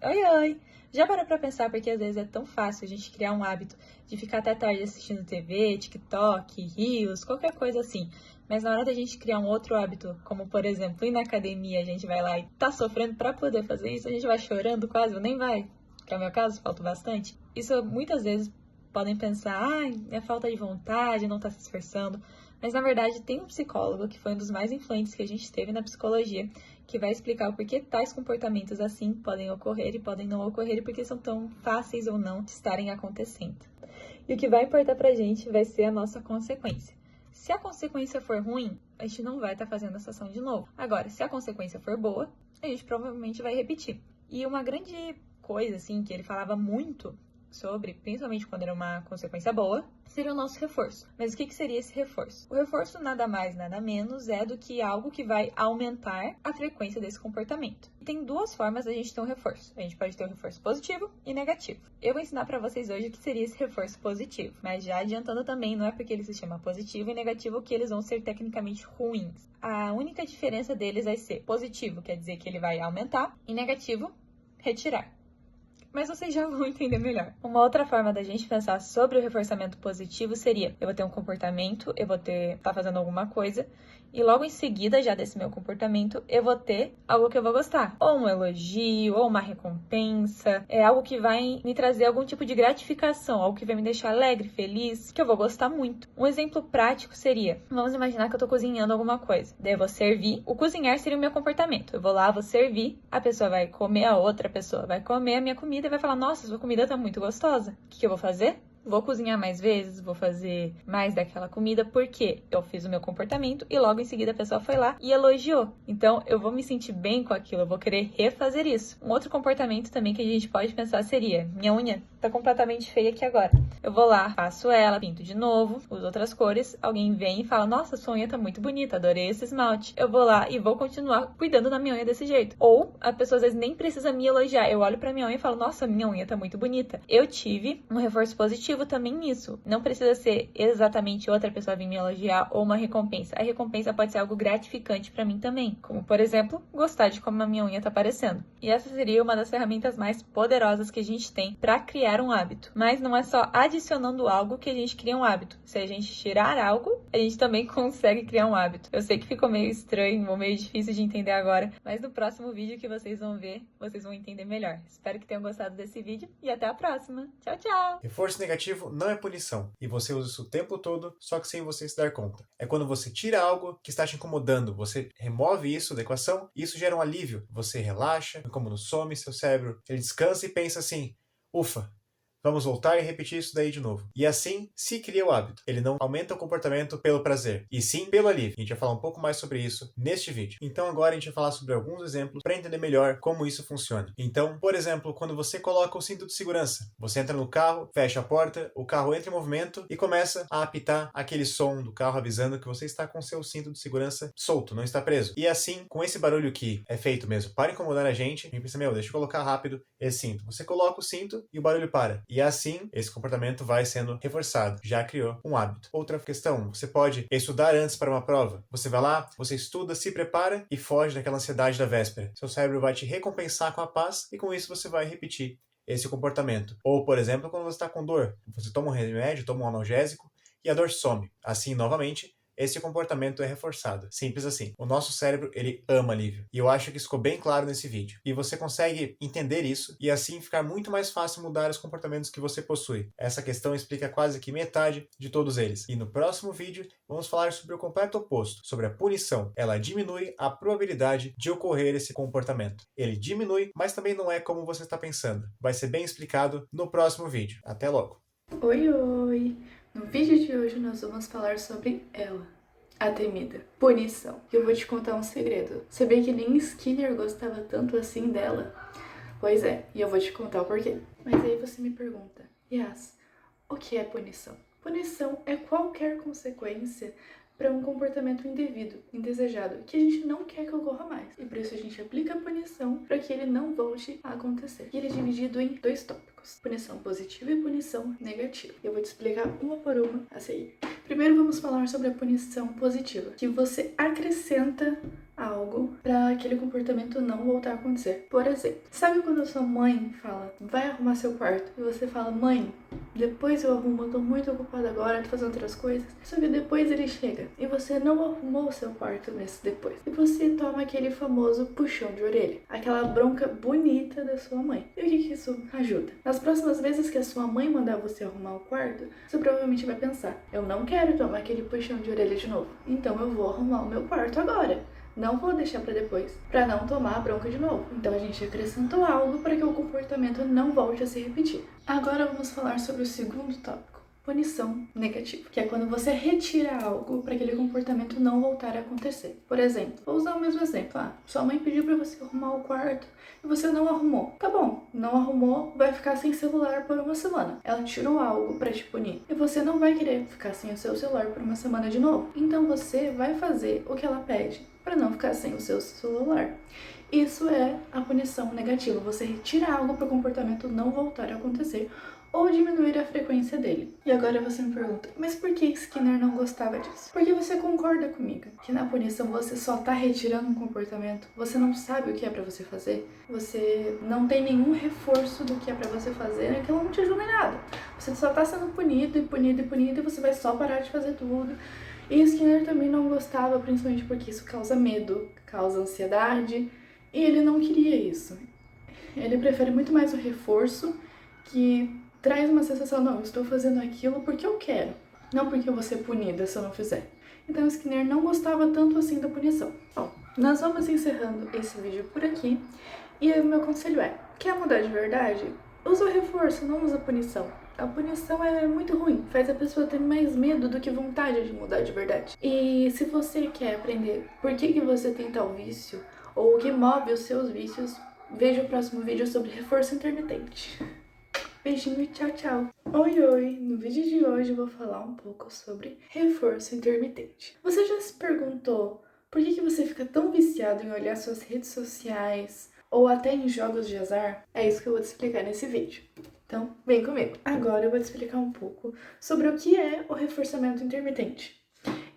Oi, oi! Já parou pra pensar porque às vezes é tão fácil a gente criar um hábito de ficar até tarde assistindo TV, TikTok, Reels, qualquer coisa assim. Mas na hora da gente criar um outro hábito, como por exemplo ir na academia, a gente vai lá e tá sofrendo pra poder fazer isso, a gente vai chorando quase, ou nem vai, que é o meu caso, falta bastante. Isso muitas vezes podem pensar, é falta de vontade, não tá se esforçando. Mas na verdade tem um psicólogo que foi um dos mais influentes que a gente teve na psicologia, que vai explicar o porquê tais comportamentos assim podem ocorrer e podem não ocorrer e porque são tão fáceis ou não de estarem acontecendo. E o que vai importar pra gente vai ser a nossa consequência. Se a consequência for ruim, a gente não vai estar fazendo essa ação de novo. Agora, se a consequência for boa, a gente provavelmente vai repetir. E uma grande coisa, assim, que ele falava muito sobre, principalmente quando era uma consequência boa, seria o nosso reforço. Mas o que seria esse reforço? O reforço nada mais, nada menos é do que algo que vai aumentar a frequência desse comportamento. E tem duas formas da gente ter um reforço. A gente pode ter um reforço positivo e negativo. Eu vou ensinar para vocês hoje o que seria esse reforço positivo. Mas já adiantando também, não é porque ele se chama positivo e negativo que eles vão ser tecnicamente ruins. A única diferença deles vai ser positivo, quer dizer que ele vai aumentar, e negativo, retirar. Mas vocês já vão entender melhor. Uma outra forma da gente pensar sobre o reforçamento positivo seria: eu vou ter um comportamento, eu vou estar fazendo alguma coisa, e logo em seguida, já desse meu comportamento, eu vou ter algo que eu vou gostar. Ou um elogio, ou uma recompensa. É algo que vai me trazer algum tipo de gratificação, algo que vai me deixar alegre, feliz, que eu vou gostar muito. Um exemplo prático seria: vamos imaginar que eu tô cozinhando alguma coisa. Daí eu vou servir. O cozinhar seria o meu comportamento. Eu vou lá, vou servir, a pessoa vai comer, a outra pessoa vai comer a minha comida e vai falar: nossa, sua comida tá muito gostosa. O que eu vou fazer? Vou cozinhar mais vezes, vou fazer mais daquela comida, porque eu fiz o meu comportamento e logo em seguida a pessoa foi lá e elogiou. Então, eu vou me sentir bem com aquilo, eu vou querer refazer isso. Um outro comportamento também que a gente pode pensar seria: minha unha tá completamente feia aqui agora. Eu vou lá, faço ela, pinto de novo, uso outras cores, alguém vem e fala: nossa, sua unha tá muito bonita, adorei esse esmalte. Eu vou lá e vou continuar cuidando da minha unha desse jeito. Ou, a pessoa às vezes nem precisa me elogiar, eu olho pra minha unha e falo: nossa, minha unha tá muito bonita. Eu tive um reforço positivo também nisso. Não precisa ser exatamente outra pessoa vir me elogiar ou uma recompensa. A recompensa pode ser algo gratificante pra mim também, como por exemplo, gostar de como a minha unha tá parecendo. E essa seria uma das ferramentas mais poderosas que a gente tem pra criar um hábito. Mas não é só adicionando algo que a gente cria um hábito. Se a gente tirar algo, a gente também consegue criar um hábito. Eu sei que ficou meio estranho ou meio difícil de entender agora, mas no próximo vídeo que vocês vão ver, vocês vão entender melhor. Espero que tenham gostado desse vídeo e até a próxima. Tchau, tchau! Reforço negativo não é punição, e você usa isso o tempo todo, só que sem você se dar conta. É quando você tira algo que está te incomodando, você remove isso da equação, e isso gera um alívio. Você relaxa, o incômodo some, seu cérebro ele descansa e pensa assim: ufa, vamos voltar e repetir isso daí de novo. E assim se cria o hábito. Ele não aumenta o comportamento pelo prazer, e sim pelo alívio. A gente vai falar um pouco mais sobre isso neste vídeo. Então agora a gente vai falar sobre alguns exemplos para entender melhor como isso funciona. Então, por exemplo, quando você coloca o cinto de segurança, você entra no carro, fecha a porta, o carro entra em movimento e começa a apitar aquele som do carro avisando que você está com seu cinto de segurança solto, não está preso. E assim, com esse barulho que é feito mesmo para incomodar a gente pensa: meu, deixa eu colocar rápido esse cinto. Você coloca o cinto e o barulho para. E assim, esse comportamento vai sendo reforçado. Já criou um hábito. Outra questão, você pode estudar antes para uma prova. Você vai lá, você estuda, se prepara e foge daquela ansiedade da véspera. Seu cérebro vai te recompensar com a paz e com isso você vai repetir esse comportamento. Ou, por exemplo, quando você está com dor, você toma um remédio, toma um analgésico e a dor some. Assim, novamente, esse comportamento é reforçado. Simples assim. O nosso cérebro, ele ama alívio. E eu acho que isso ficou bem claro nesse vídeo. E você consegue entender isso e assim ficar muito mais fácil mudar os comportamentos que você possui. Essa questão explica quase que metade de todos eles. E no próximo vídeo, vamos falar sobre o completo oposto, sobre a punição. Ela diminui a probabilidade de ocorrer esse comportamento. Ele diminui, mas também não é como você está pensando. Vai ser bem explicado no próximo vídeo. Até logo! Oi, oi! No vídeo de hoje nós vamos falar sobre ela, a temida punição. E eu vou te contar um segredo. Sabia que nem Skinner gostava tanto assim dela? Pois é, e eu vou te contar o porquê. Mas aí você me pergunta: Yas, o que é punição? Punição é qualquer consequência para um comportamento indevido, indesejado, que a gente não quer que ocorra mais. E por isso a gente aplica a punição para que ele não volte a acontecer. E ele é dividido em dois tópicos: punição positiva e punição negativa. Eu vou te explicar uma por uma a seguir. Primeiro vamos falar sobre a punição positiva, que você acrescenta algo para aquele comportamento não voltar a acontecer. Por exemplo, sabe quando a sua mãe fala, vai arrumar seu quarto, e você fala, mãe, depois eu arrumo, eu tô muito ocupada agora, tô fazendo outras coisas. Só que depois ele chega e você não arrumou o seu quarto nesse depois. E você toma aquele famoso puxão de orelha, aquela bronca bonita da sua mãe. E o que isso ajuda? Nas próximas vezes que a sua mãe mandar você arrumar o quarto, você provavelmente vai pensar, eu não quero tomar aquele puxão de orelha de novo, então eu vou arrumar o meu quarto agora. Não vou deixar para depois, para não tomar a bronca de novo. Então a gente acrescentou algo para que o comportamento não volte a se repetir. Agora vamos falar sobre o segundo tópico, punição negativa, que é quando você retira algo para aquele comportamento não voltar a acontecer. Por exemplo, vou usar o mesmo exemplo. Sua mãe pediu para você arrumar o quarto e você não arrumou. Tá bom, não arrumou, vai ficar sem celular por uma semana. Ela tirou algo para te punir e você não vai querer ficar sem o seu celular por uma semana de novo. Então você vai fazer o que ela pede para não ficar sem o seu celular. Isso é a punição negativa. Você retira algo para o comportamento não voltar a acontecer ou diminuir a frequência dele. E agora você me pergunta, mas por que Skinner não gostava disso? Porque você concorda comigo que na punição você só tá retirando um comportamento, você não sabe o que é para você fazer, você não tem nenhum reforço do que é para você fazer, aquilo não te ajuda em nada. Você só tá sendo punido e você vai só parar de fazer tudo. E Skinner também não gostava, principalmente porque isso causa medo, causa ansiedade, e ele não queria isso. Ele prefere muito mais o reforço, que traz uma sensação, não, eu estou fazendo aquilo porque eu quero, não porque eu vou ser punida se eu não fizer. Então Skinner não gostava tanto assim da punição. Bom, nós vamos encerrando esse vídeo por aqui, e o meu conselho é, quer mudar de verdade? Usa o reforço, não usa a punição. A punição é muito ruim, faz a pessoa ter mais medo do que vontade de mudar de verdade. E se você quer aprender por que você tem tal vício, ou o que move os seus vícios, veja o próximo vídeo sobre reforço intermitente. Beijinho e tchau, tchau! Oi! No vídeo de hoje eu vou falar um pouco sobre reforço intermitente. Você já se perguntou por que você fica tão viciado em olhar suas redes sociais ou até em jogos de azar? É isso que eu vou te explicar nesse vídeo. Então, vem comigo. Agora eu vou te explicar um pouco sobre o que é o reforçamento intermitente.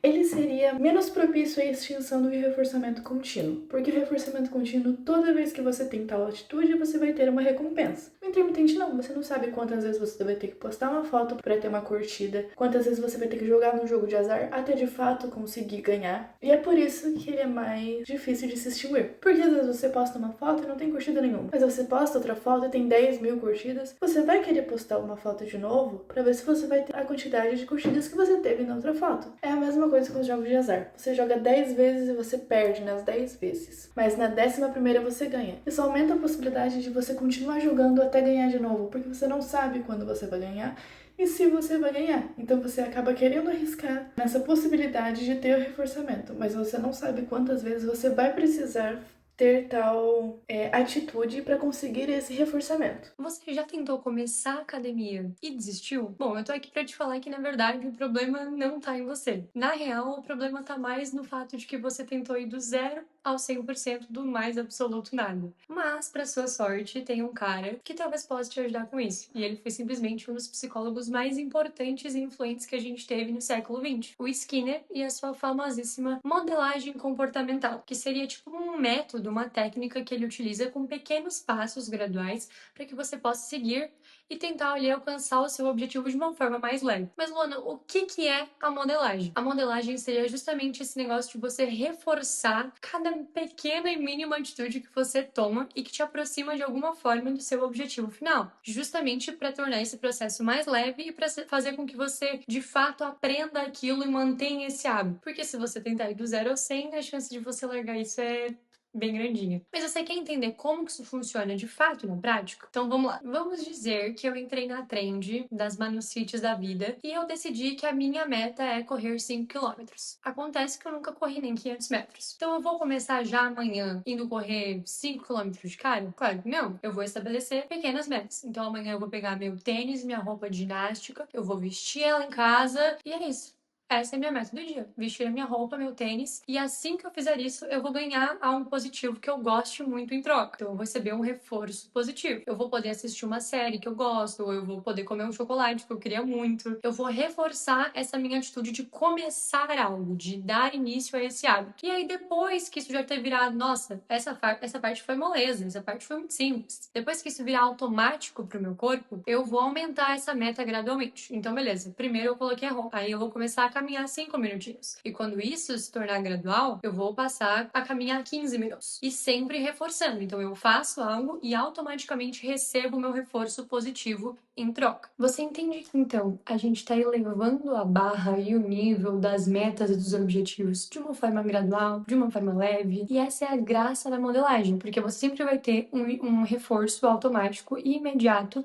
Ele seria menos propício à extinção do que o reforçamento contínuo, porque o reforçamento contínuo, toda vez que você tem tal atitude, você vai ter uma recompensa. O intermitente não, você não sabe quantas vezes você vai ter que postar uma foto para ter uma curtida, quantas vezes você vai ter que jogar num jogo de azar até de fato conseguir ganhar. E é por isso que ele é mais difícil de se extinguir. Porque às vezes você posta uma foto e não tem curtida nenhuma, mas você posta outra foto e tem 10 mil curtidas, você vai querer postar uma foto de novo para ver se você vai ter a quantidade de curtidas que você teve na outra foto. É a mesma coisa com os jogos de azar. Você joga 10 vezes e você perde nas 10 vezes. Mas na 11ª você ganha. Isso aumenta a possibilidade de você continuar jogando até ganhar de novo, porque você não sabe quando você vai ganhar e se você vai ganhar. Então você acaba querendo arriscar nessa possibilidade de ter o reforçamento, mas você não sabe quantas vezes você vai precisar ter tal atitude para conseguir esse reforçamento. Você já tentou começar a academia e desistiu? Bom, eu tô aqui pra te falar que, na verdade, o problema não tá em você. Na real, o problema tá mais no fato de que você tentou ir do 0 ao 100% do mais absoluto nada. Mas, pra sua sorte, tem um cara que talvez possa te ajudar com isso. E ele foi simplesmente um dos psicólogos mais importantes e influentes que a gente teve no século XX. O Skinner e a sua famosíssima modelagem comportamental, que seria tipo um método, uma técnica que ele utiliza com pequenos passos graduais para que você possa seguir e tentar ali alcançar o seu objetivo de uma forma mais leve. Mas, Luana, o que é a modelagem? A modelagem seria justamente esse negócio de você reforçar cada pequena e mínima atitude que você toma e que te aproxima de alguma forma do seu objetivo final. Justamente para tornar esse processo mais leve e para fazer com que você, de fato, aprenda aquilo e mantenha esse hábito. Porque se você tentar ir do 0 ao 100, a chance de você largar isso é bem grandinha. Mas você quer entender como que isso funciona de fato na prática? Então vamos lá. Vamos dizer que eu entrei na trend das Manucites da vida e eu decidi que a minha meta é correr 5 quilômetros. Acontece que eu nunca corri nem 500 metros. Então eu vou começar já amanhã indo correr 5 quilômetros de cara? Claro que não. Eu vou estabelecer pequenas metas. Então amanhã eu vou pegar meu tênis, minha roupa de ginástica, eu vou vestir ela em casa e é isso. essa é a minha meta do dia. Vestir a minha roupa, meu tênis. E assim que eu fizer isso, eu vou ganhar algo positivo que eu goste muito em troca. Então eu vou receber um reforço positivo. Eu vou poder assistir uma série que eu gosto, ou eu vou poder comer um chocolate que eu queria muito. Eu vou reforçar essa minha atitude de começar algo, de dar início a esse hábito. E aí depois que isso já ter virado, nossa, essa parte foi moleza, essa parte foi muito simples. Depois que isso virar automático pro meu corpo, eu vou aumentar essa meta gradualmente. Então, beleza. Primeiro eu coloquei a roupa. Aí eu vou começar a caminhar 5 minutinhos. E quando isso se tornar gradual, eu vou passar a caminhar 15 minutos. E sempre reforçando. Então, eu faço algo e automaticamente recebo o meu reforço positivo em troca. Você entende que, então, a gente está elevando a barra e o nível das metas e dos objetivos de uma forma gradual, de uma forma leve. E essa é a graça da modelagem, porque você sempre vai ter um reforço automático e imediato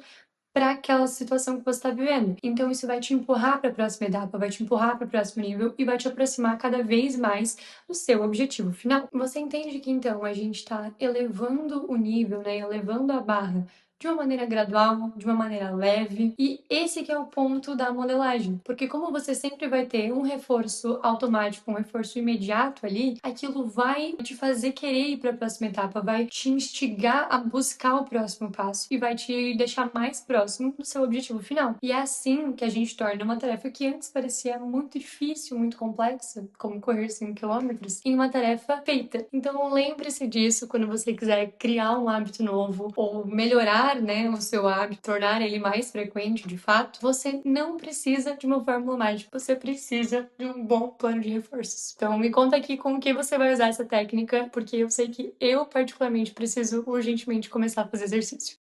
para aquela situação que você está vivendo. Então isso vai te empurrar para a próxima etapa, vai te empurrar para o próximo nível e vai te aproximar cada vez mais do seu objetivo final. Você entende que então a gente está elevando o nível, né, elevando a barra de uma maneira gradual, de uma maneira leve, e esse que é o ponto da modelagem, porque como você sempre vai ter um reforço automático, um reforço imediato ali, aquilo vai te fazer querer ir para a próxima etapa, vai te instigar a buscar o próximo passo e vai te deixar mais próximo do seu objetivo final. E é assim que a gente torna uma tarefa que antes parecia muito difícil, muito complexa, como correr 5 quilômetros, em uma tarefa feita. Então lembre-se disso quando você quiser criar um hábito novo ou melhorar, né, o seu hábito, tornar ele mais frequente de fato. Você não precisa de uma fórmula mágica, você precisa de um bom plano de reforços. Então me conta aqui como que você vai usar essa técnica, porque eu sei que eu particularmente preciso urgentemente começar a fazer exercício.